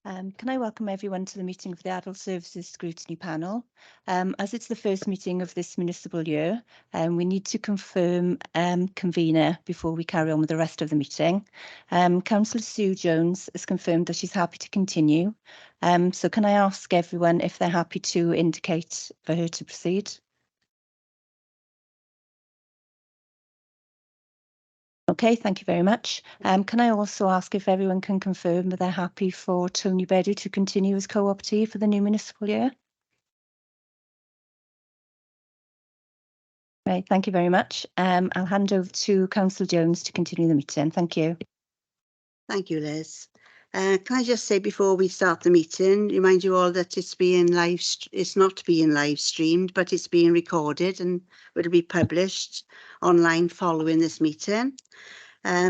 Can I welcome everyone to the meeting of the Adult Services Scrutiny Panel? As it's the first meeting of this municipal year, we need to confirm convener before we carry on with the rest of the meeting. Councillor Sue Jones has confirmed that she's happy to continue. So can I ask everyone if they're happy to indicate for her to proceed? Okay, thank you very much. Can I also ask if everyone can confirm that they're happy for Tony Bedu to continue as co-optee for the new municipal year? Right, thank you very much. I'll hand over to Councillor Jones to continue the meeting. Thank you. Thank you, Liz. Can I just say before we start the meeting, remind you all that it's not being live streamed, but it's being recorded and will be published online following this meeting.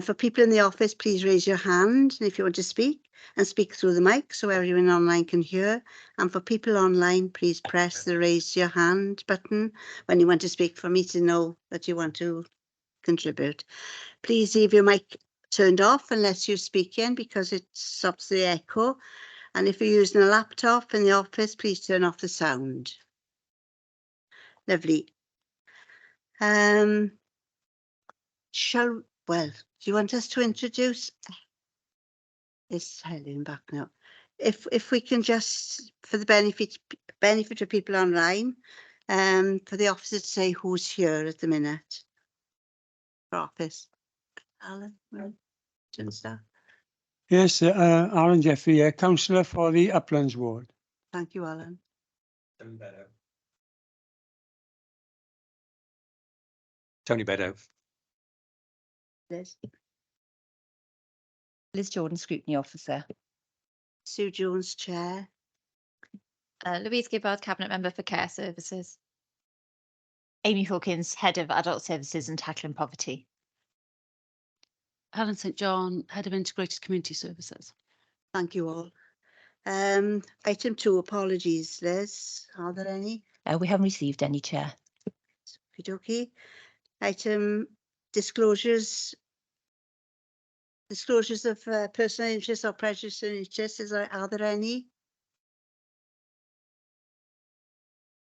For people in the office, please raise your hand if you want to speak and speak through the mic so everyone online can hear. And for people online, please press the raise your hand button when you want to speak for me to know that you want to contribute. Please leave your mic turned off unless you're speaking because it stops the echo. And if you're using a laptop in the office, please turn off the sound. Lovely. Do you want us to introduce? It's Helen back now. If we can just, for the benefit of people online, for the officer to say who's here at the minute for office. Alan, staff. Yes, Alan Jeffrey, councillor for the Uplands Ward. Thank you, Alan. Tony Bedu. Liz. Liz Jordan, Scrutiny Officer. Sue Jones, Chair. Louise Gibbard, Cabinet Member for Care Services. Amy Hawkins, Head of Adult Services and Tackling Poverty. Helen St John, Head of Integrated Community Services. Thank you all. Item 2, apologies, Liz. Are there any? We haven't received any, Chair. Okay. Item disclosures. Disclosures of personal interest or prejudice and interest. Are there any?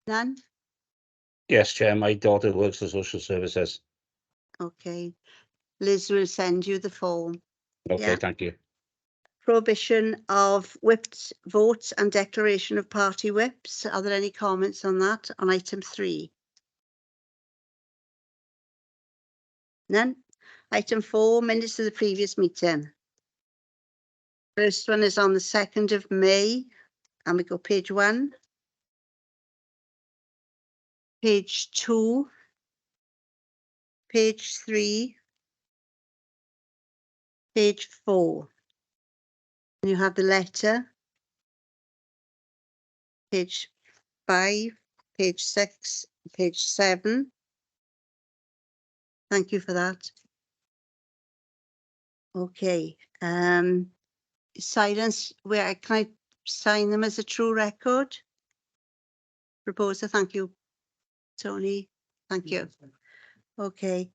None? Yes, Chair, my daughter works for social services. Okay. Liz will send you the form. Okay, Yeah. thank you. Prohibition of whipped votes and declaration of party whips. Are there any comments on that on item 3? None. Item 4, minutes of the previous meeting. First one is on the 2nd of May, and we go page 1. Page 2. Page 3. Page 4. And you have the letter. Page 5, page 6, page 7. Thank you for that. Okay. Silence, where can I sign them as a true record? Proposer, thank you. Tony, thank you. Okay.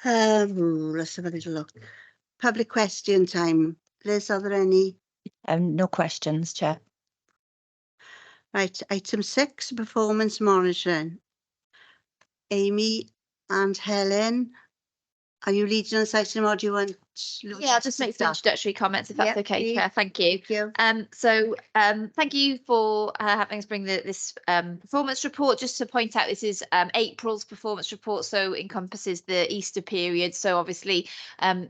Let's have a little look. Public question time. Liz, are there any? No questions, Chair. Right, item 6, performance monitoring. Amy and Helen, are you leading on this item or do you want? Yeah, I'll just make some introductory comments if that's okay, Chair. Thank you. Thank you for having us bring this performance report. Just to point out, this is April's performance report, so encompasses the Easter period. So obviously,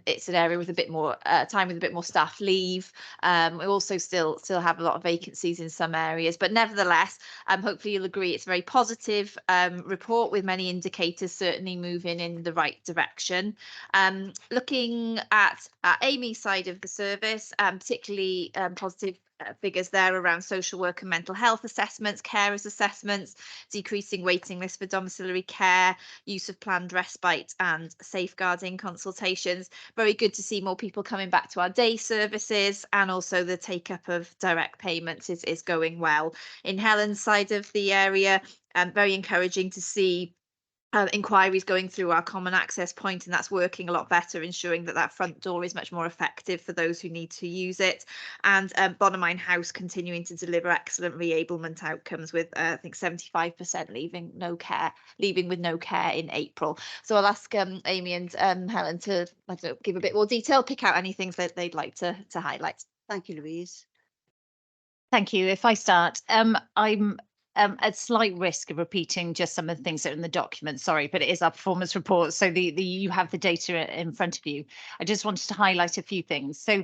it's an area with a bit more time with a bit more staff leave. We also still have a lot of vacancies in some areas, but nevertheless, hopefully you'll agree it's a very positive report with many indicators certainly moving in the right direction. Looking at Amy's side of the service, particularly positive figures there around social work and mental health assessments, carers assessments, decreasing waiting lists for domiciliary care, use of planned respite and safeguarding consultations. Very good to see more people coming back to our day services, and also the take up of direct payments is going well. In Helen's side of the area, very encouraging to see inquiries going through our common access point, and that's working a lot better, ensuring that that front door is much more effective for those who need to use it. And Bonamine House continuing to deliver excellent reablement outcomes with I think 75% leaving with no care in April. So I'll ask Amy and Helen to give a bit more detail, pick out any things that they'd like to highlight. Thank you, Louise. Thank you. If I start, I'm at slight risk of repeating just some of the things that are in the document. Sorry, but it is our performance report, so you have the data in front of you. I just wanted to highlight a few things. So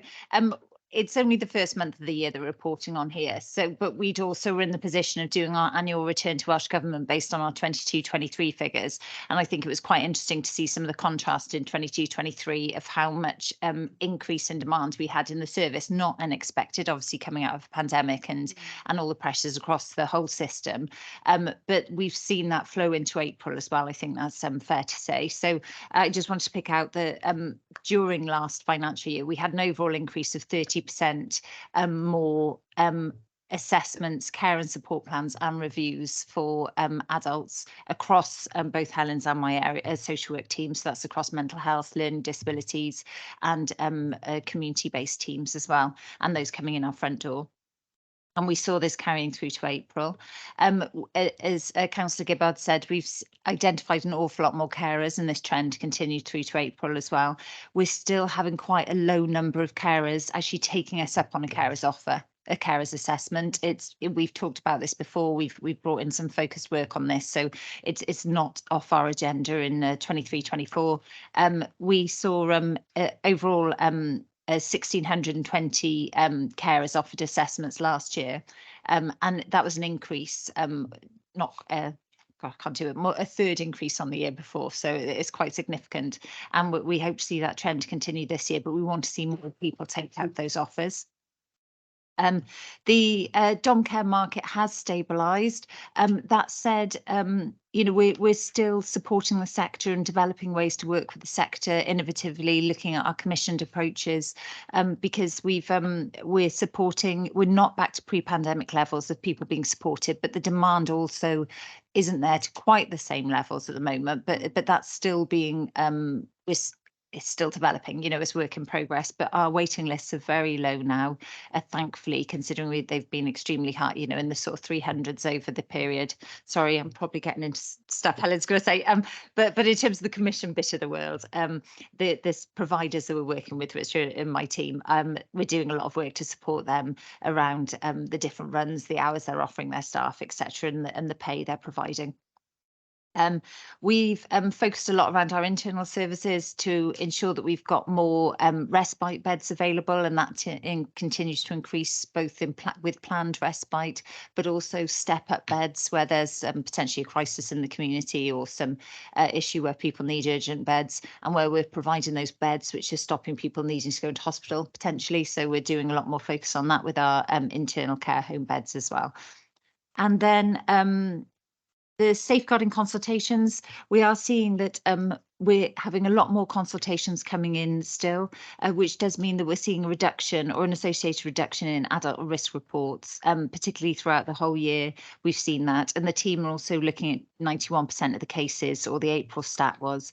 it's only the first month of the year they're reporting on here. So, but we'd also were in the position of doing our annual return to Welsh Government based on our 22-23 figures. And I think it was quite interesting to see some of the contrast in 22-23 of how much increase in demand we had in the service, not unexpected, obviously coming out of a pandemic and all the pressures across the whole system. But we've seen that flow into April as well. I think that's fair to say. So I just wanted to pick out that during last financial year, we had an overall increase of 30% more assessments, care and support plans and reviews for adults across both Helen's and my area social work teams. So that's across mental health, learning disabilities and community-based teams as well, and those coming in our front door. And we saw this carrying through to April. As Councillor Gibbard said, we've identified an awful lot more carers, and this trend continued through to April as well. We're still having quite a low number of carers actually taking us up on a carer's offer, a carer's assessment. We've talked about this before. We've brought in some focused work on this, so it's not off our agenda in 23-24. We saw overall 1,620 carers offered assessments last year, and that was an increase, not I can't do it, more, a third increase on the year before, so it's quite significant, and we hope to see that trend continue this year, but we want to see more people take out those offers. The dom care market has stabilised. That said, you know, we're still supporting the sector and developing ways to work with the sector innovatively, looking at our commissioned approaches, because we're not back to pre-pandemic levels of people being supported, but the demand also isn't there to quite the same levels at the moment. But that's still being it's still developing, you know, as work in progress, but our waiting lists are very low now, thankfully, considering they've been extremely high, you know, in the sort of 300s over the period. Sorry, I'm probably getting into stuff Helen's going to say, but in terms of the commission bit of the world, there's providers that we're working with, which are in my team, we're doing a lot of work to support them around the different runs, the hours they're offering their staff, etc., and the pay they're providing. We've focused a lot around our internal services to ensure that we've got more respite beds available, and that continues to increase both with planned respite, but also step-up beds where there's potentially a crisis in the community or some issue where people need urgent beds, and where we're providing those beds which are stopping people needing to go into hospital potentially. So we're doing a lot more focus on that with our internal care home beds as well. And then the safeguarding consultations, we are seeing that we're having a lot more consultations coming in still, which does mean that we're seeing a reduction or an associated reduction in adult risk reports, particularly throughout the whole year. We've seen that, and the team are also looking at 91% of the cases, or the April stat was,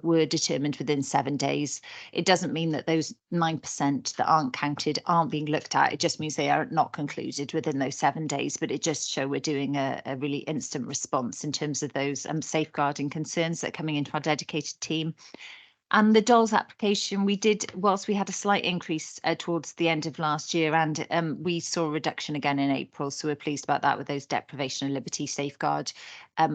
were determined within 7 days. It doesn't mean that those 9% that aren't counted aren't being looked at. It just means they are not concluded within those 7 days, but it just shows we're doing a really instant response in terms of those safeguarding concerns that are coming into our dedicated team. And the DOLS application, we did, whilst we had a slight increase towards the end of last year, and we saw a reduction again in April, so we're pleased about that with those deprivation of liberty safeguard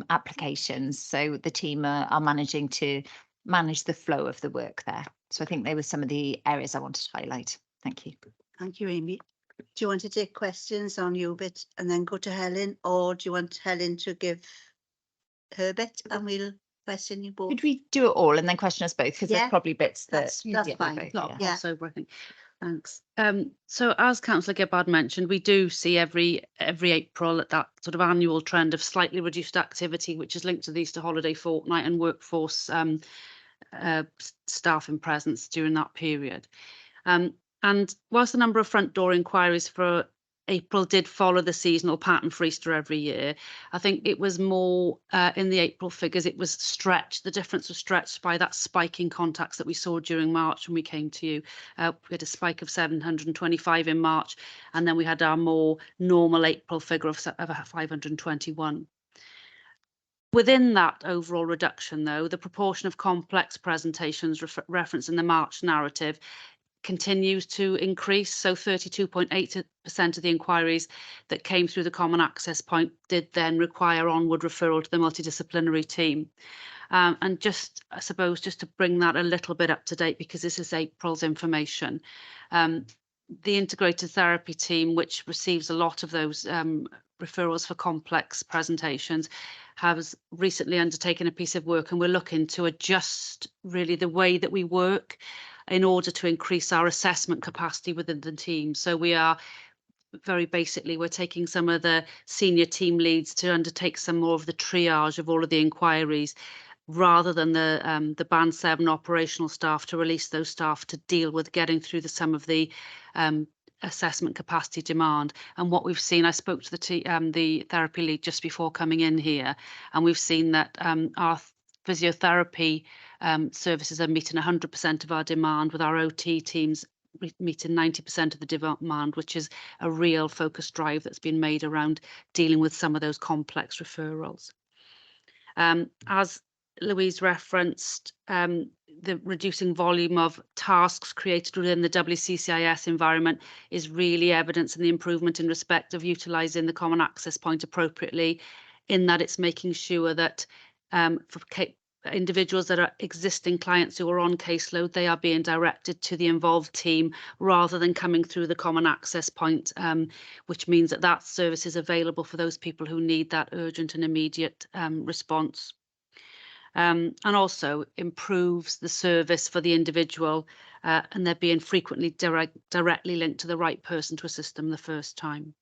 applications. So the team are managing to manage the flow of the work there. So I think they were some of the areas I wanted to highlight. Thank you. Thank you, Amy. Do you want to take questions on your bit and then go to Helen, or do you want Helen to give her bit and we'll question you both? Could we do it all and then question us both? Because there's probably bits that that's fine. both, Not Yeah. crossover, I think. Thanks. So as Councillor Gibbard mentioned, we do see every April at that sort of annual trend of slightly reduced activity, which is linked to the Easter holiday fortnight and workforce staff in presence during that period. And whilst the number of front door inquiries for April did follow the seasonal pattern for Easter every year. I think it was more in the April figures, it was stretched. The difference was stretched by that spike in contacts that we saw during March when we came to you. We had a spike of 725 in March, and then we had our more normal April figure of 521. Within that overall reduction, though, the proportion of complex presentations referenced in the March narrative continues to increase. So 32.8% of the inquiries that came through the Common Access Point did then require onward referral to the multidisciplinary team. And just, I suppose, just to bring that a little bit up to date, because this is April's information, the integrated therapy team, which receives a lot of those referrals for complex presentations, has recently undertaken a piece of work, and we're looking to adjust really the way that we work in order to increase our assessment capacity within the team. So we are very basically, we're taking some of the senior team leads to undertake some more of the triage of all of the inquiries, rather than the Band 7 operational staff, to release those staff to deal with getting through some of the assessment capacity demand. And what we've seen, I spoke to the therapy lead just before coming in here, and we've seen that our physiotherapy services are meeting 100% of our demand, with our OT teams meeting 90% of the demand, which is a real focus drive that's been made around dealing with some of those complex referrals. As Louise referenced, the reducing volume of tasks created within the WCCIS environment is really evidence in the improvement in respect of utilising the Common Access Point appropriately, in that it's making sure that for individuals that are existing clients who are on caseload, they are being directed to the involved team rather than coming through the Common Access Point, which means that that service is available for those people who need that urgent and immediate response. And also improves the service for the individual, and they're being frequently directly linked to the right person to assist them the first time.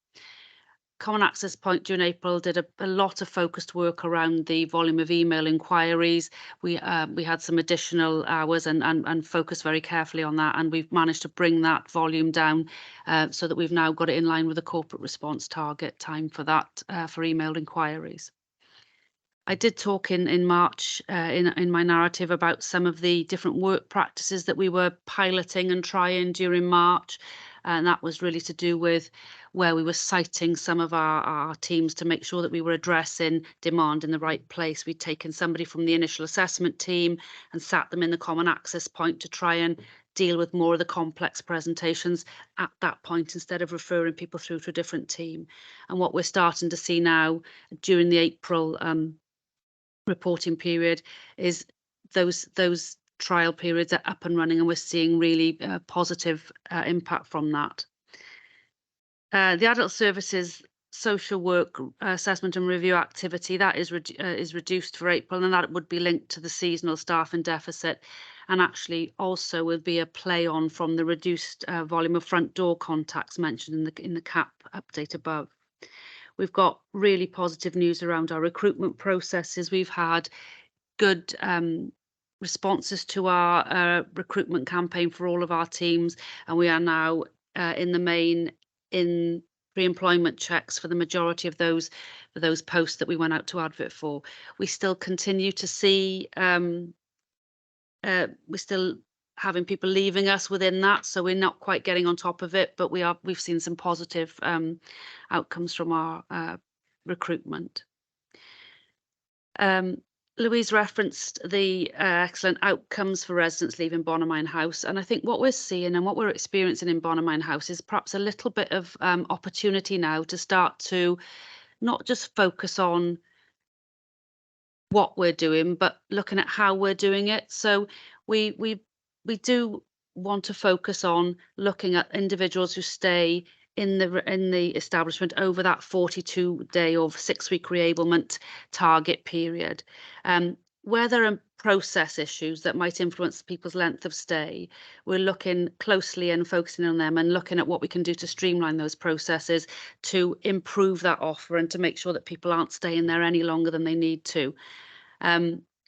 Common Access Point during April did a lot of focused work around the volume of email inquiries. We had some additional hours and focused very carefully on that, and we've managed to bring that volume down so that we've now got it in line with the corporate response target time for that for email inquiries. I did talk in March in my narrative about some of the different work practices that we were piloting and trying during March, and that was really to do with where we were citing some of our teams to make sure that we were addressing demand in the right place. We'd taken somebody from the initial assessment team and sat them in the Common Access Point to try and deal with more of the complex presentations at that point, instead of referring people through to a different team. And what we're starting to see now during the April reporting period is those trial periods are up and running, and we're seeing really positive impact from that. The adult services social work assessment and review activity, that is reduced for April, and that would be linked to the seasonal staffing deficit, and actually also will be a play on from the reduced volume of front door contacts mentioned in the CAP update above. We've got really positive news around our recruitment processes. We've had good responses to our recruitment campaign for all of our teams, and we are now in the main in pre-employment checks for the majority of those posts that we went out to advert for. We still continue to see we're still having people leaving us within that, so we're not quite getting on top of it, but we've seen some positive outcomes from our recruitment. Louise referenced the excellent outcomes for residents leaving Bonamine House, and I think what we're seeing and what we're experiencing in Bonamine House is perhaps a little bit of opportunity now to start to not just focus on what we're doing, but looking at how we're doing it. So we do want to focus on looking at individuals who stay in the establishment over that 42-day or 6-week reablement target period. Where there are process issues that might influence people's length of stay, we're looking closely and focusing on them and looking at what we can do to streamline those processes to improve that offer and to make sure that people aren't staying there any longer than they need to.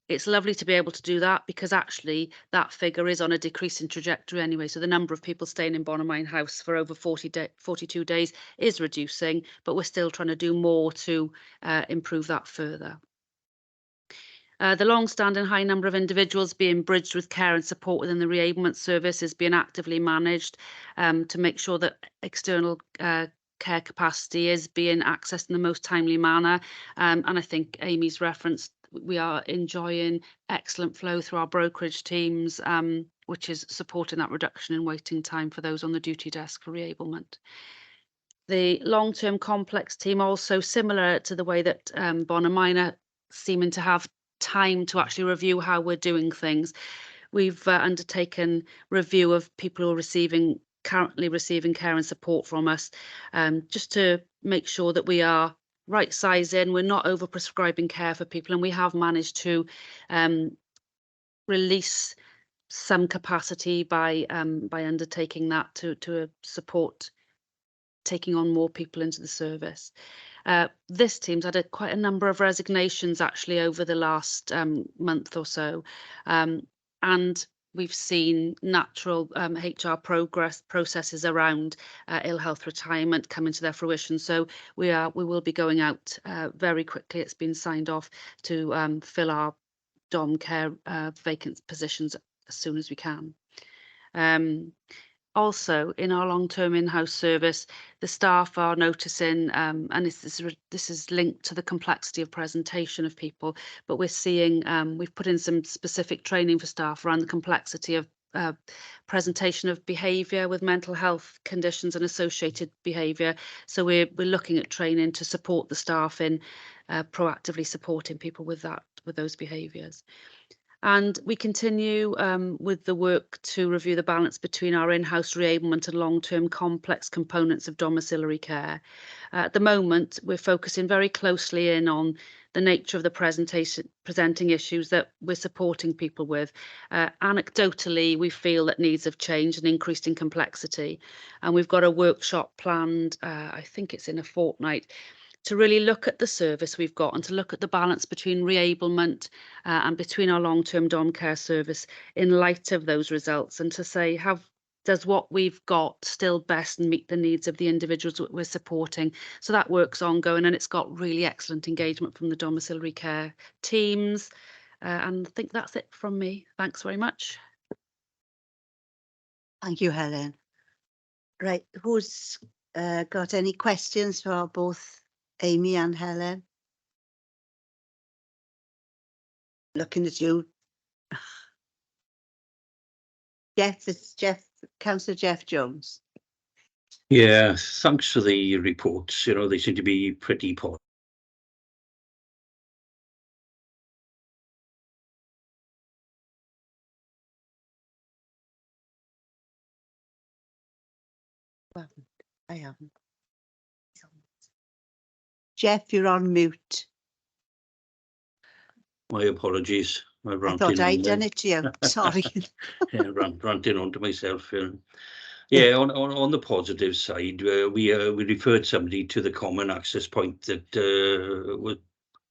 It's lovely to be able to do that, because actually that figure is on a decreasing trajectory anyway. So the number of people staying in Bonamine House for over 42 days is reducing, but we're still trying to do more to improve that further. The long-standing high number of individuals being bridged with care and support within the reablement service is being actively managed to make sure that external care capacity is being accessed in the most timely manner. And I think Amy's referenced, we are enjoying excellent flow through our brokerage teams, which is supporting that reduction in waiting time for those on the duty desk for reablement. The long-term complex team, also similar to the way that Bonamine seeming to have time to actually review how we're doing things. We've undertaken review of people who are currently receiving care and support from us, just to make sure that we are right sizing, we're not over prescribing care for people, and we have managed to release some capacity by undertaking that to support taking on more people into the service. This team's had quite a number of resignations actually over the last month or so, and we've seen natural HR processes around ill health retirement come into their fruition. So we will be going out very quickly. It's been signed off to fill our dom care vacant positions as soon as we can. Also, in our long-term in-house service, the staff are noticing, and this is linked to the complexity of presentation of people, but we're seeing, we've put in some specific training for staff around the complexity of presentation of behaviour with mental health conditions and associated behaviour. So we're looking at training to support the staff in proactively supporting people with those behaviours. And we continue with the work to review the balance between our in-house reablement and long-term complex components of domiciliary care. At the moment, we're focusing very closely in on the nature of the presenting issues that we're supporting people with. Anecdotally, we feel that needs have changed and increased in complexity. And we've got a workshop planned, I think it's in a fortnight, to really look at the service we've got and to look at the balance between reablement and between our long-term dom care service in light of those results, and to say, does what we've got still best meet the needs of the individuals that we're supporting? So that work's ongoing, and it's got really excellent engagement from the domiciliary care teams. And I think that's it from me. Thanks very much. Thank you, Helen. Right, who's got any questions for both Amy and Helen? Looking at you. Councillor Jeff Jones. Yeah, thanks for the reports. You know, they seem to be pretty positive. I haven't. Jeff, you're on mute. My apologies. I thought I'd done it to you. Sorry. Yeah, ranting on to myself. Yeah, on the positive side, we referred somebody to the common access point that was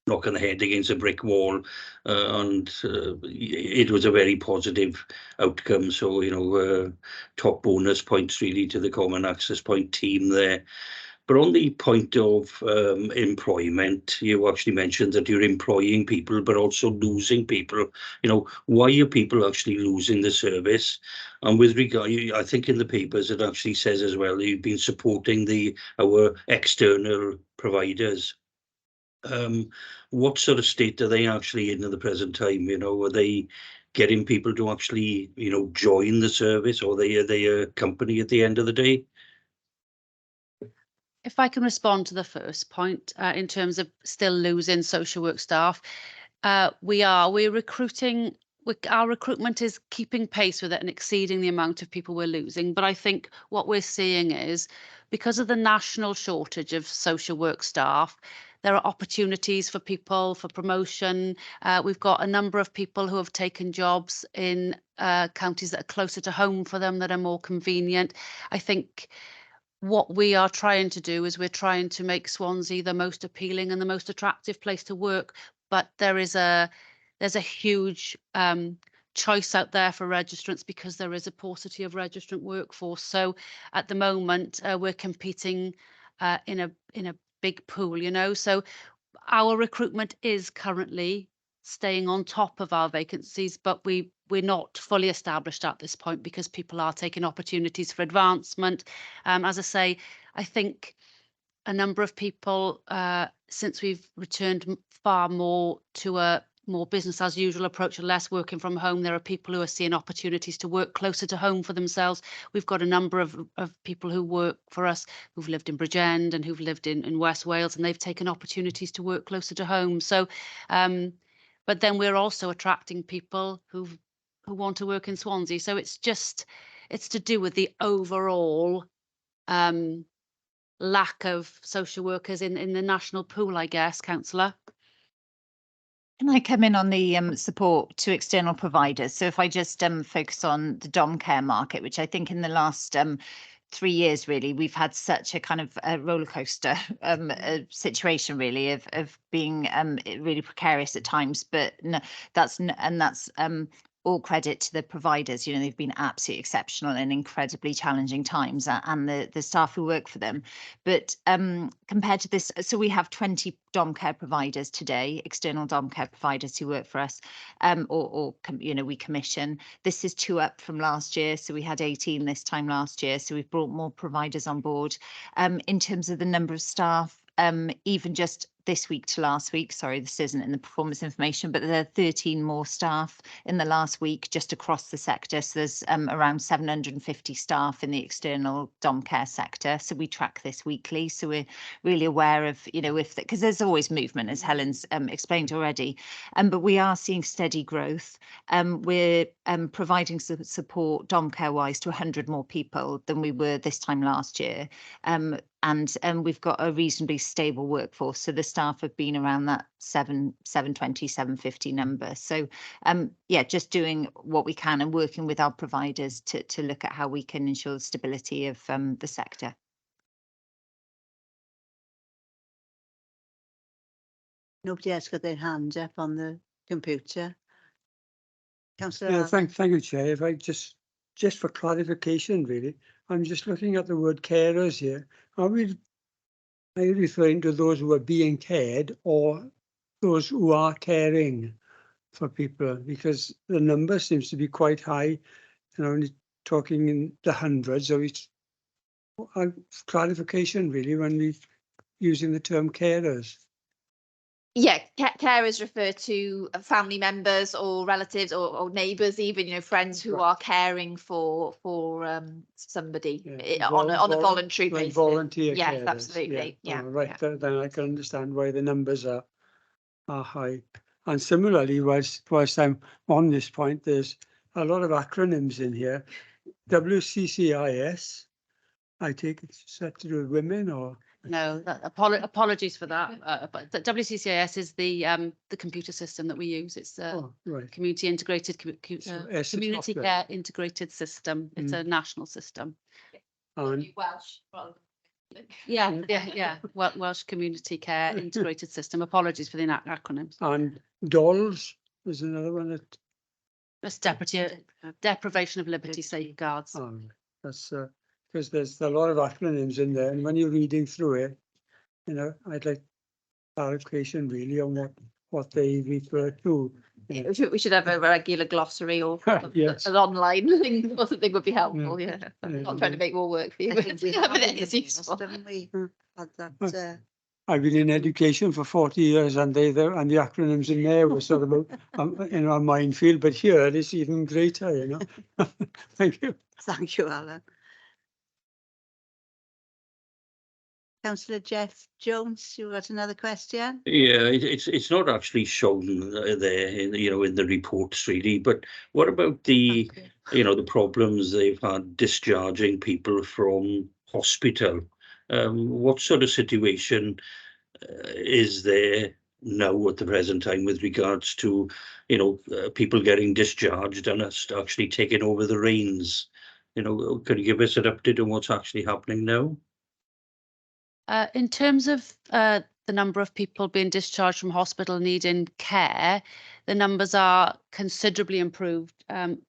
knocking the head against a brick wall, and it was a very positive outcome. So, you know, top bonus points really to the common access point team there. But on the point of employment, you actually mentioned that you're employing people, but also losing people. You know, why are people actually losing the service? And with regard, I think in the papers it actually says as well that you've been supporting our external providers. What sort of state are they actually in at the present time? You know, are they getting people to actually, you know, join the service, or are they a company at the end of the day? If I can respond to the first point, in terms of still losing social work staff, we're recruiting. Our recruitment is keeping pace with it and exceeding the amount of people we're losing. But I think what we're seeing is, because of the national shortage of social work staff, there are opportunities for people for promotion. We've got a number of people who have taken jobs in counties that are closer to home for them, that are more convenient. I think what we are trying to do is we're trying to make Swansea the most appealing and the most attractive place to work, but there is a there's a huge choice out there for registrants because there is a paucity of registrant workforce. So at the moment, we're competing in a big pool, you know. So our recruitment is currently staying on top of our vacancies, but we're not fully established at this point because people are taking opportunities for advancement. As I say, I think a number of people, since we've returned far more to a more business as usual approach and less working from home, there are people who are seeing opportunities to work closer to home for themselves. We've got a number of people who work for us who've lived in Bridgend and who've lived in West Wales, and they've taken opportunities to work closer to home. So, but then we're also attracting people who want to work in Swansea. So it's to do with the overall lack of social workers in the national pool, I guess, Councillor. Can I come in on the support to external providers? So if I just focus on the dom care market, which I think in the last 3 years, really, we've had such a kind of a roller coaster situation, really, of being really precarious at times. But no, that's all credit to the providers. You know, they've been absolutely exceptional in incredibly challenging times, and the staff who work for them. But compared to this, so we have 20 dom care providers today, external dom care providers who work for us, you know, we commission. This is 2 up from last year, so we had 18 this time last year. So we've brought more providers on board. In terms of the number of staff, even just this week to last week, sorry, this isn't in the performance information, but there are 13 more staff in the last week just across the sector. So there's around 750 staff in the external dom care sector. So we track this weekly. So we're really aware of, you know, because there's always movement, as Helen's explained already. But we are seeing steady growth. We're providing support dom care wise to 100 more people than we were this time last year. And we've got a reasonably stable workforce. So the staff have been around that 720, 750 number. So yeah, just doing what we can and working with our providers to look at how we can ensure the stability of the sector. Nobody else got their hand up on the computer. Councillor Yeah, Allen. thank you, Chair. If I just for clarification, really, I'm just looking at the word carers here. Are you referring to those who are being cared or those who are caring for people? Because the number seems to be quite high, and only talking in the hundreds. So it's clarification, really, when we're using the term carers. Yeah, carers refer to family members or relatives or neighbours, even, you know, friends who are caring for somebody on a voluntary basis. Volunteer yes, carers. absolutely. Yeah. Right. Yeah. Then I can understand why the numbers are high. And similarly, whilst I'm on this point, there's a lot of acronyms in here. WCCIS. I take it's to do with women, or no? Apologies for that. But the WCCIS is the computer system that we use. It's right. Community Integrated Community Care Integrated System. It's a national system. And Welsh. Yeah. Welsh Community Care Integrated System. Apologies for the acronyms. And DOLS is another one that. That's deprivation of liberty safeguards. That's because there's a lot of acronyms in there, and when you're reading through it, you know, I'd like clarification really on what they refer to. You know. We should have a regular glossary or yes. an online link or something would be helpful. Yeah. I'm not trying to make more work for you, but it is useful. We had that. I've been in education for 40 years, and the acronyms in there were sort of in our minefield. But here it's even greater, you know. Thank you. Thank you, Alan. Councillor Jeff Jones, you got another question? Yeah, it's not actually shown there in the reports really, but what about the the problems they've had discharging people from hospital? What sort of situation is there now at the present time with regards to people getting discharged and us actually taking over the reins? Can you give us an update on what's actually happening now? In terms of the number of people being discharged from hospital needing care, the numbers are considerably improved. I'm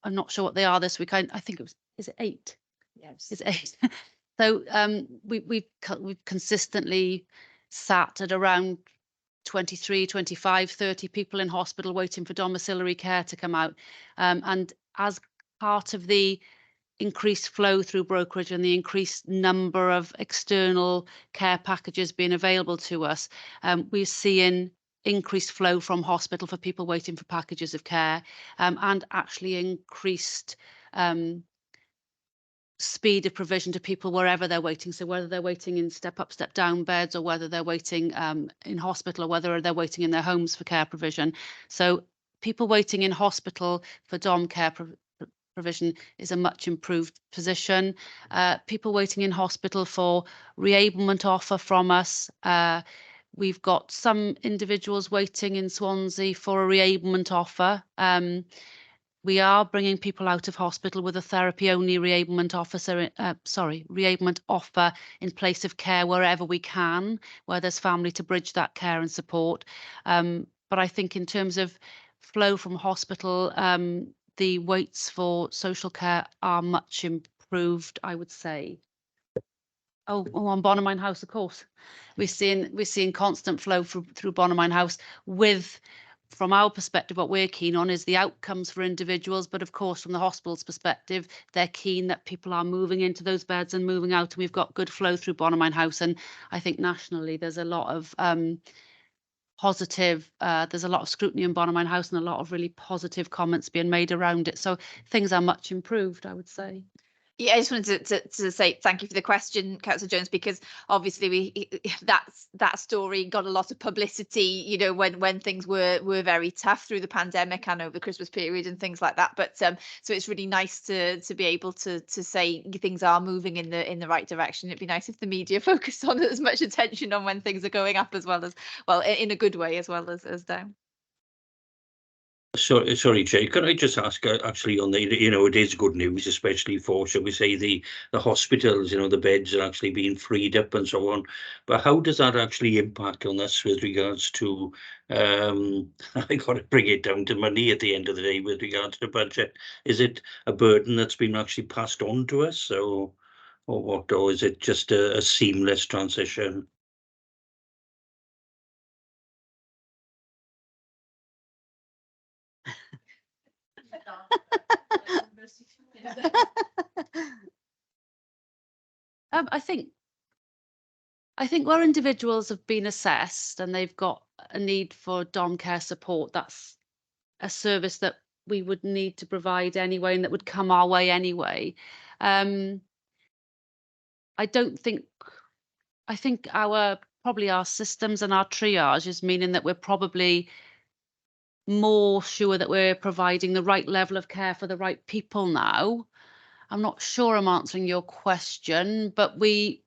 not sure what they are this week. I think it was, is it 8? Yes. It's 8. So we've consistently sat at around 23, 25, 30 people in hospital waiting for domiciliary care to come out. And as part of the increased flow through brokerage and the increased number of external care packages being available to us, we're seeing increased flow from hospital for people waiting for packages of care, and actually increased speed of provision to people wherever they're waiting. So whether they're waiting in step up, step down beds, or whether they're waiting in hospital, or whether they're waiting in their homes for care provision. So people waiting in hospital for dom care provision is a much improved position. People waiting in hospital for reablement offer from us. We've got some individuals waiting in Swansea for a reablement offer. We are bringing people out of hospital with a therapy-only reablement reablement offer in place of care wherever we can, where there's family to bridge that care and support. But I think in terms of flow from hospital, the waits for social care are much improved, I would say. Oh, on Bonamine House, of course. We're seeing constant flow through Bonamine House with, from our perspective, what we're keen on is the outcomes for individuals, but of course from the hospital's perspective, they're keen that people are moving into those beds and moving out, and we've got good flow through Bonamine House. And I think nationally there's a lot of positive, there's a lot of scrutiny in Bonamine House and a lot of really positive comments being made around it. So things are much improved, I would say. Yeah, I just wanted to say thank you for the question, Councillor Jones, because obviously that story got a lot of publicity, you know, when things were very tough through the pandemic and over the Christmas period and things like that. But so it's really nice to be able to say things are moving in the right direction. It'd be nice if the media focused on as much attention on when things are going up as well, in a good way as well as down. Sorry, Jay, could I just ask, actually, on the, you know, it is good news, especially for, shall we say, the hospitals, you know, the beds are actually being freed up and so on. But how does that actually impact on us with regards to, I got to bring it down to money at the end of the day with regards to budget. Is it a burden that's been actually passed on to us, or what, or is it just a seamless transition? I think where individuals have been assessed and they've got a need for dom care support, that's a service that we would need to provide anyway, and that would come our way anyway. I think probably our systems and our triage is meaning that we're probably more sure that we're providing the right level of care for the right people now. I'm not sure I'm answering your question, but we're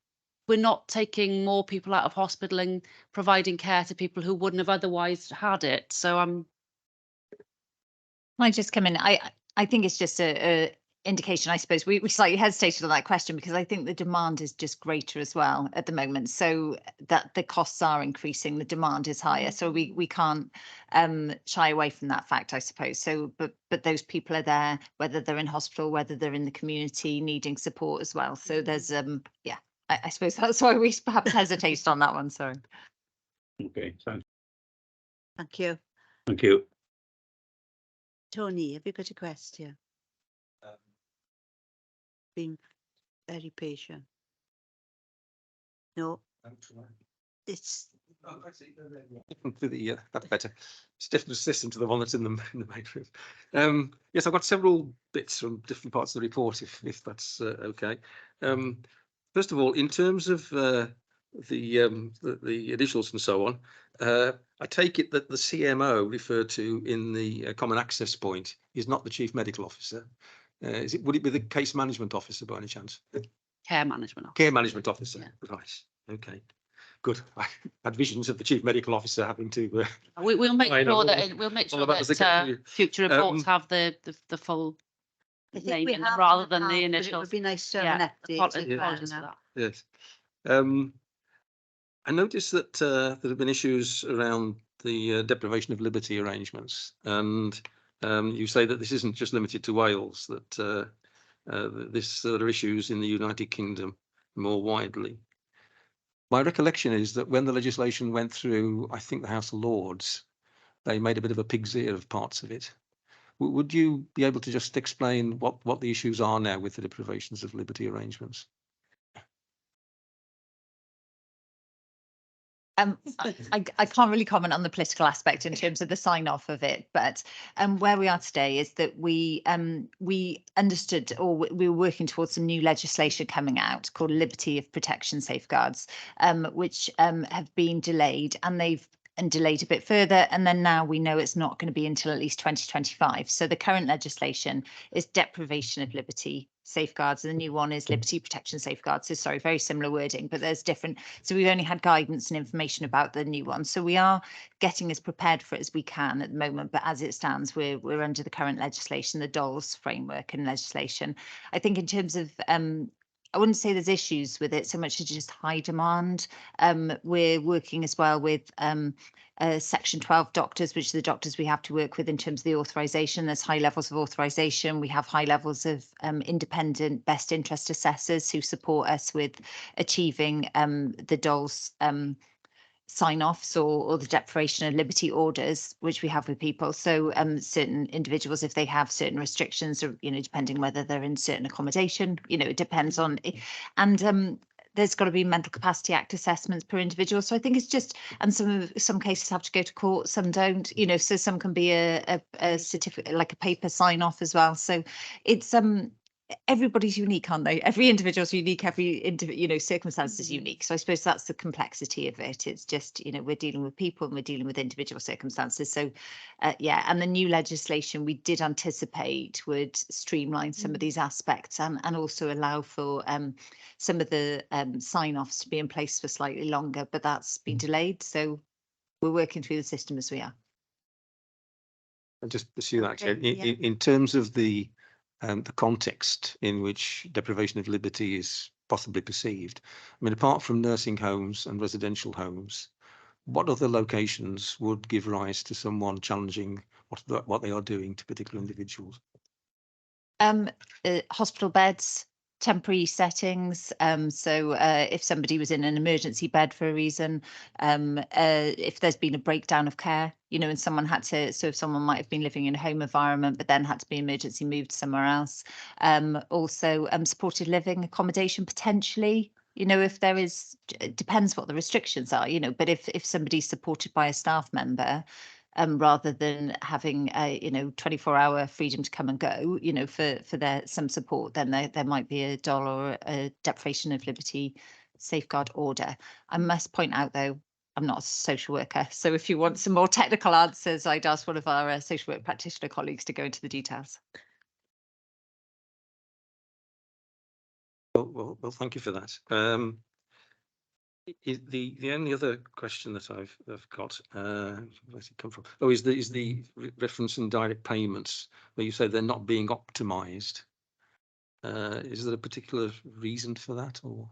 not taking more people out of hospital and providing care to people who wouldn't have otherwise had it. So Can I just come in? I think it's just a indication. I suppose we slightly hesitated on that question because I think the demand is just greater as well at the moment. So that the costs are increasing, the demand is higher. So we can't shy away from that fact, I suppose. So but those people are there, whether they're in hospital, whether they're in the community needing support as well. So there's yeah, I suppose that's why we perhaps hesitated on that one. Sorry. Okay, thanks. Thank you. Thank you. Tony, have you got a question? Been very patient. No, it's For the that's better. It's different system to the one that's in the main room. Yes, I've got several bits from different parts of the report, if that's okay. First of all, in terms of the initials and so on, I take it that the CMO referred to in the common access point is not the chief medical officer. Would it be the case management officer by any chance? care management officer. Care management officer, Yeah. right? Okay, good. I had visions of the chief medical officer having to. We'll make I know. sure that we'll make All sure about the secretary. future reports have the full I think name we in them have rather in than the past, but initials. It would be nice to Yeah, have an update. apologies for that. Yes. I noticed that there have been issues around the deprivation of liberty arrangements, and you say that this isn't just limited to Wales, that there are issues in the United Kingdom more widely. My recollection is that when the legislation went through, I think the House of Lords, they made a bit of a pig's ear of parts of it. Would you be able to just explain what the issues are now with the deprivations of liberty arrangements? I can't really comment on the political aspect in terms of the sign off of it, but where we are today is that we understood, or we were working towards some new legislation coming out called Liberty of Protection Safeguards, which have been delayed, and delayed a bit further, and then now we know it's not going to be until at least 2025. So the current legislation is deprivation of liberty safeguards, and the new one is liberty protection safeguards. So sorry, very similar wording, but there's different. So we've only had guidance and information about the new one. So we are getting as prepared for it as we can at the moment, but as it stands, we're under the current legislation, the DOLS framework and legislation. I think in terms of I wouldn't say there's issues with it so much as just high demand. We're working as well with Section 12 doctors, which are the doctors we have to work with in terms of the authorisation. There's high levels of authorisation. We have high levels of independent best interest assessors who support us with achieving the DOLS sign-offs or the deprivation of liberty orders, which we have with people. So certain individuals, if they have certain restrictions, or depending whether they're in certain accommodation, it depends on, and there's got to be Mental Capacity Act assessments per individual. So I think it's just, and some cases have to go to court, some don't, so some can be a certificate, like a paper sign off as well. So it's everybody's unique, aren't they? Every individual's unique, every circumstance is unique. So I suppose that's the complexity of it. It's just, we're dealing with people and we're dealing with individual circumstances. So yeah, and the new legislation we did anticipate would streamline some of these aspects and also allow for some of the sign-offs to be in place for slightly longer, but that's been delayed. So we're working through the system as we are. I'll just pursue that. Okay, In terms of the context in which deprivation of liberty is possibly perceived, I mean, apart from nursing homes and residential homes, what other locations would give rise to someone challenging what they are doing to particular individuals? Hospital beds, temporary settings. So if somebody was in an emergency bed for a reason, if there's been a breakdown of care, and someone had to, so if someone might have been living in a home environment, but then had to be emergency moved somewhere else. Also supported living accommodation potentially. If there is, it depends what the restrictions are, but if somebody's supported by a staff member, rather than having a 24-hour freedom to come and go, for their some support, then there might be a DOL or a deprivation of liberty safeguard order. I must point out though, I'm not a social worker, so if you want some more technical answers, I'd ask one of our social work practitioner colleagues to go into the details. Well, thank you for that. The only other question that I've got, where's it come from? Oh, is the reference in direct payments where you say they're not being optimized. Is there a particular reason for that, or?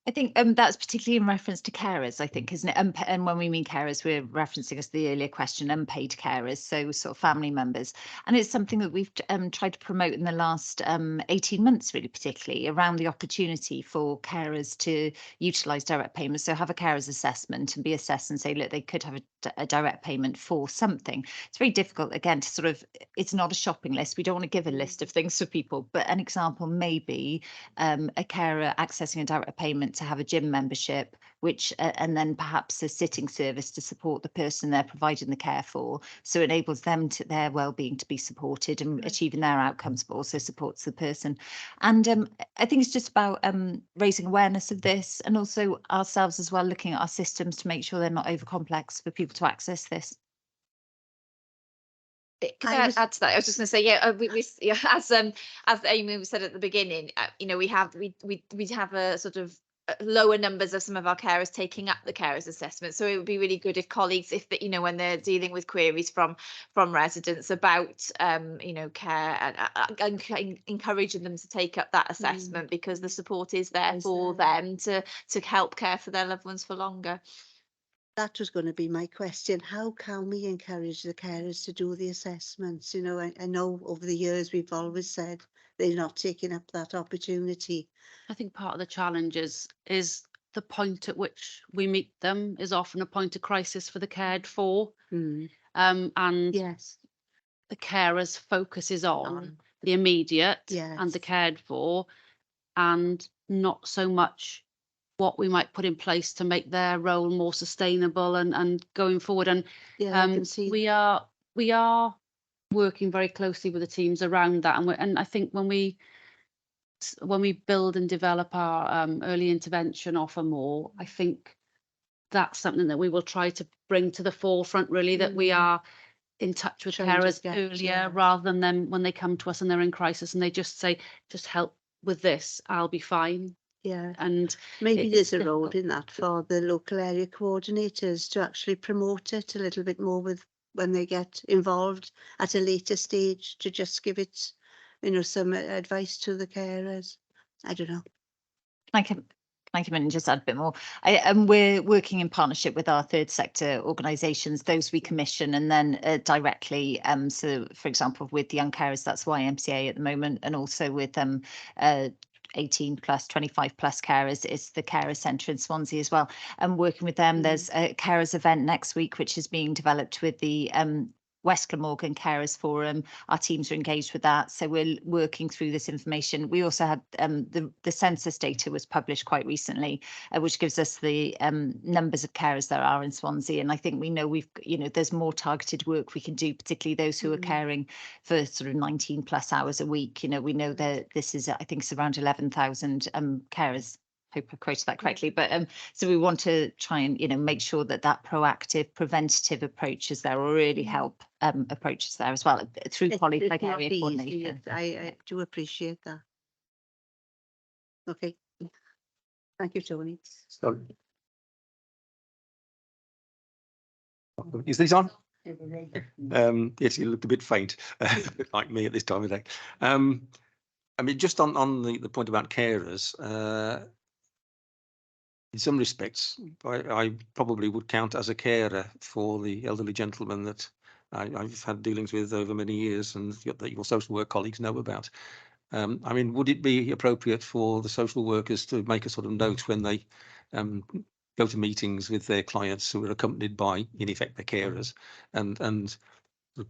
I think that's particularly in reference to carers, I think, isn't it? And when we mean carers, we're referencing, as the earlier question, unpaid carers, so sort of family members. And it's something that we've tried to promote in the last 18 months, really, particularly around the opportunity for carers to utilise direct payments. So have a carers assessment and be assessed and say, look, they could have a direct payment for something. It's very difficult, again, to sort of, it's not a shopping list. We don't want to give a list of things for people, but an example may be a carer accessing a direct payment to have a gym membership, which and then perhaps a sitting service to support the person they're providing the care for, so it enables them to their well-being to be supported and achieving their outcomes, but also supports the person. And I think it's just about raising awareness of this, and also ourselves as well, looking at our systems to make sure they're not over complex for people to access this. Can I add to that? I was just going to say, yeah, as Amy said at the beginning, we have a sort of lower numbers of some of our carers taking up the carers assessment. So it would be really good if colleagues, if you know, when they're dealing with queries from residents about care, and encouraging them to take up that assessment, because the support is there for them to help care for their loved ones for longer. That was going to be my question. How can we encourage the carers to do the assessments? You know, I know over the years we've always said they're not taking up that opportunity. I think part of the challenge is the point at which we meet them is often a point of crisis for the cared for. And yes, the carer's focus is on the immediate and the yes, cared for, and not so much what we might put in place to make their role more sustainable and going forward. And yeah, I can see we are working very closely with the teams around that, and I think when we build and develop our early intervention offer more, I think that's something that we will try to bring to the forefront, really, that we are in touch with Trying to carers get, earlier, rather than them when they come to us and they're in crisis and they just say, just help with this, I'll be fine. yeah. And Maybe it's there's a role difficult. in that for the local area coordinators to actually promote it a little bit more with when they get involved at a later stage, to just give it, you know, some advice to the carers. I don't know. I can come in and just add a bit more. We're working in partnership with our third sector organisations, those we commission, and then directly. So, for example, with Young Carers, that's YMCA at the moment, and also with 18 plus, 25 plus carers, it's the Carers Centre in Swansea as well. And working with them, there's a carers event next week, which is being developed with the West Glamorgan Carers Forum. Our teams are engaged with that, so we're working through this information. We also had the census data was published quite recently, which gives us the numbers of carers there are in Swansea, and I think we know there's more targeted work we can do, particularly those who are caring for sort of 19 plus hours a week. You know, we know that this is, I think it's around 11,000 carers. Hope I quoted that correctly, but so we want to try and make sure that proactive preventative approach is there, or really help approaches there as well through colleagues like area coordination. I do appreciate that. Okay, thank you, Tony. So, is this on? Yes, you looked a bit faint, like me at this time of day. I mean, just on the point about carers, in some respects, I probably would count as a carer for the elderly gentleman that I've had dealings with over many years, and that your social work colleagues know about. I mean, would it be appropriate for the social workers to make a sort of note when they go to meetings with their clients who are accompanied by, in effect, their carers, and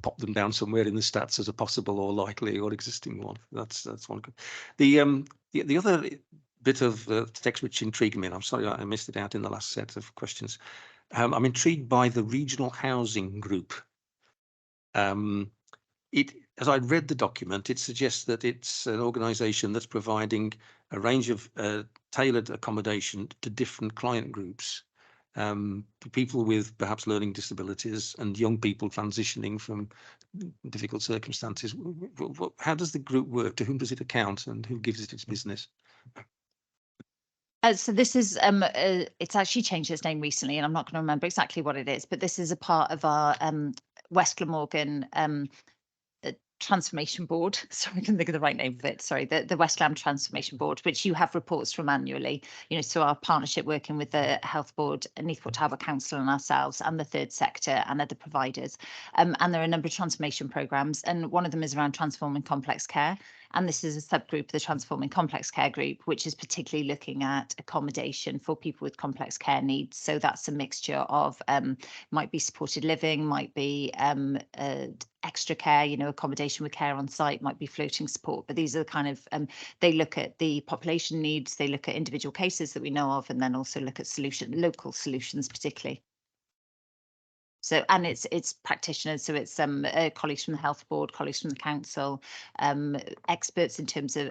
pop them down somewhere in the stats as a possible or likely or existing one? That's one good. The other bit of text which intrigued me, and I'm sorry I missed it out in the last set of questions. I'm intrigued by the regional housing group. As I read the document, it suggests that it's an organisation that's providing a range of tailored accommodation to different client groups, people with perhaps learning disabilities and young people transitioning from difficult circumstances. How does the group work? To whom does it account, and who gives it its business? So this is it's actually changed its name recently, and I'm not going to remember exactly what it is, but this is a part of our West Glamorgan Transformation Board. Sorry, I can think of the right name of it. Sorry, the West Glam Transformation Board, which you have reports from annually. So our partnership working with the Health Board, Neathport Harbour Council, and ourselves, and the third sector and other providers. And there are a number of transformation programmes, and one of them is around transforming complex care. And this is a subgroup of the Transforming Complex Care Group, which is particularly looking at accommodation for people with complex care needs. So that's a mixture of might be supported living, might be extra care, accommodation with care on site, might be floating support. But these are the kind of, they look at the population needs, they look at individual cases that we know of, and then also look at local solutions particularly. So, and it's practitioners, so it's colleagues from the Health Board, colleagues from the council, experts in terms of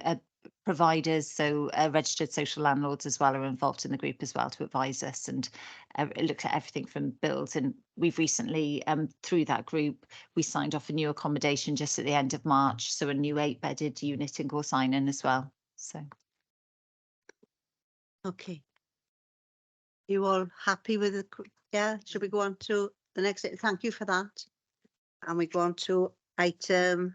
providers, so registered social landlords as well are involved in the group as well to advise us, and it looks at everything from builds. And we've recently, through that group, we signed off a new accommodation just at the end of March, so a new 8-bedded unit in Gorsinan as well. So. Okay, You all happy with the, yeah, should we go on to the next, thank you for that. And we go on to item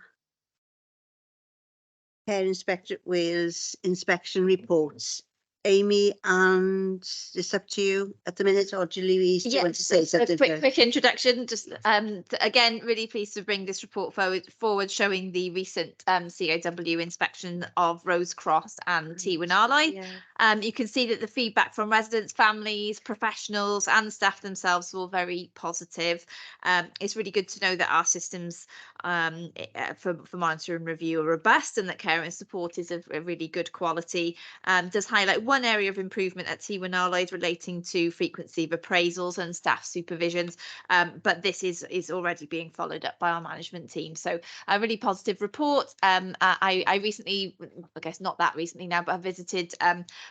Care Inspectorate Wales inspection reports. Amy, and it's up to you at the minute, or do Louise, do you want to say something? Quick introduction. Just again, really pleased to bring this report forward showing the recent COW inspection of Rose Cross and Tywyn Arlai. Yeah. You can see that the feedback from residents, families, professionals, and staff themselves were very positive. It's really good to know that our systems for monitoring and review are robust, and that care and support is of a really good quality. Does highlight one area of improvement at Tywyn Arlai relating to frequency of appraisals and staff supervisions, but this is already being followed up by our management team. So a really positive report. I recently, I guess not that recently now, but I visited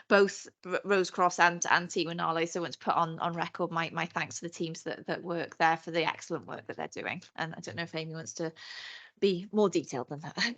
both Rose Cross and Tywyn Arlai, so I want to put on record my thanks to the teams that work there for the excellent work that they're doing. And I don't know if Amy wants to be more detailed than that.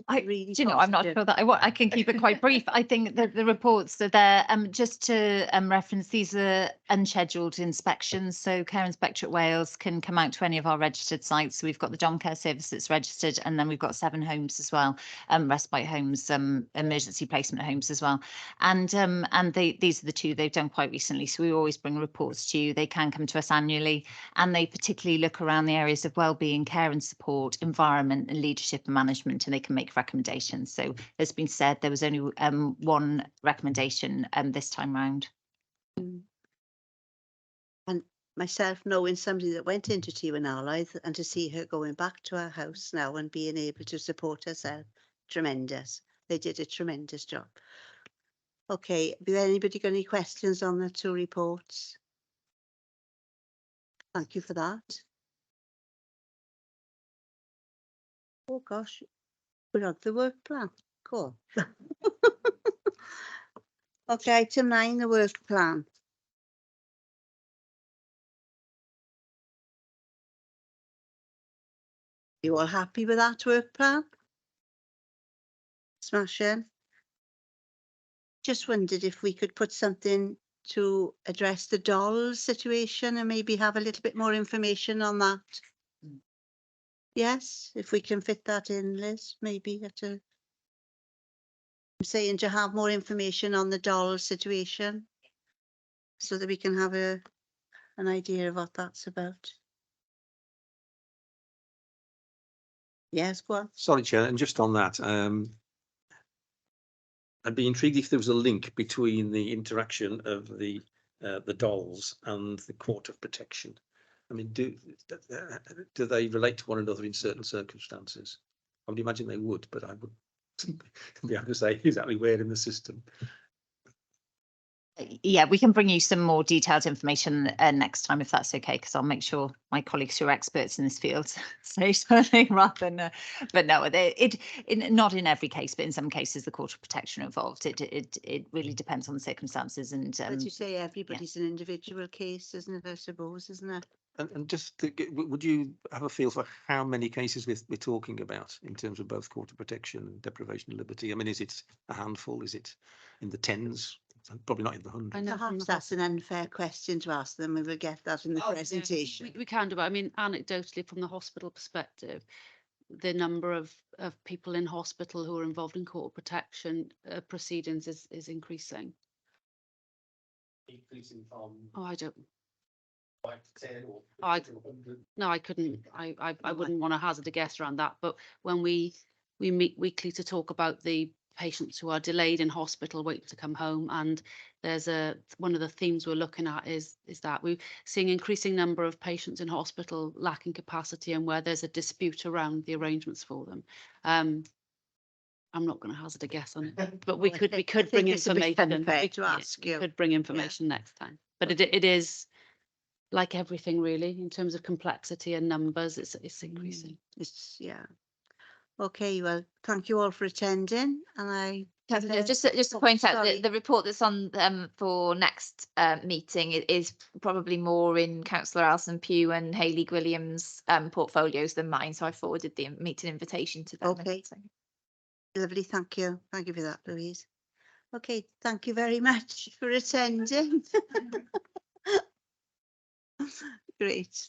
Really Do you know, I'm not sure that I can keep it quite brief. I think that the reports are there, just to reference, these are unscheduled inspections. So Care Inspectorate Wales can come out to any of our registered sites. So we've got the Dom Care Service that's registered, and then we've got 7 homes as well, respite homes, emergency placement homes as well. And these are the 2 they've done quite recently. So we always bring reports to you. They can come to us annually, and they particularly look around the areas of wellbeing, care and support, environment and leadership and management, and they can make recommendations. So as been said, there was only 1 recommendation this time round. And myself knowing somebody that went into Tywyn Arlai, and to see her going back to her house now and being able to support herself, tremendous. They did a tremendous job. Okay, have anybody got any questions on the 2 reports? Thank you for that. Oh gosh, we're on the work plan. Cool. Okay, item 9, the work plan. You all happy with that work plan? Smashing. Just wondered if we could put something to address the dolls situation and maybe have a little bit more information on that. Yes, if we can fit that in, Liz, maybe at a. I'm saying to have more information on the doll situation so that we can have an idea of what that's about. Yes, go on. Sorry, Chair, and just on that, I'd be intrigued if there was a link between the interaction of the dolls and the Court of Protection. I mean, do they relate to one another in certain circumstances? I would imagine they would, but I would be able to say exactly where in the system. Yeah, we can bring you some more detailed information next time, if that's okay, because I'll make sure my colleagues who are experts in this field say something rather than. But no, not in every case, but in some cases the Court of Protection are involved. It really depends on the circumstances. And as you say, everybody's an individual case, isn't it? I suppose, isn't it? And just would you have a feel for how many cases we're talking about in terms of both Court of Protection and deprivation of liberty? I mean, is it a handful? Is it in the tens? Probably not in the hundreds. Perhaps that's an unfair question to ask them. We will get that in the presentation. Yeah, we can do, but I mean, anecdotally, from the hospital perspective, the number of people in hospital who are involved in court of protection proceedings is increasing. Increasing from. Oh, I don't. 5 to 10 or No, I couldn't. I wouldn't want to hazard a guess around that. But when we meet weekly to talk about the patients who are delayed in hospital waiting to come home, and there's one of the themes we're looking at is that we're seeing increasing number of patients in hospital lacking capacity, and where there's a dispute around the arrangements for them. I'm not going to hazard a guess on it, but we could bring information. Could bring information next time. But it is like everything really in terms of complexity and numbers. It's increasing. Yeah. Okay, well, thank you all for attending, and just to point out that the report that's on for next meeting is probably more in Councillor Alison Pugh and Hayley Williams' portfolios than mine, so I forwarded the meeting invitation to them. Okay, lovely, thank you for that, Louise. Okay, thank you very much for attending. Great.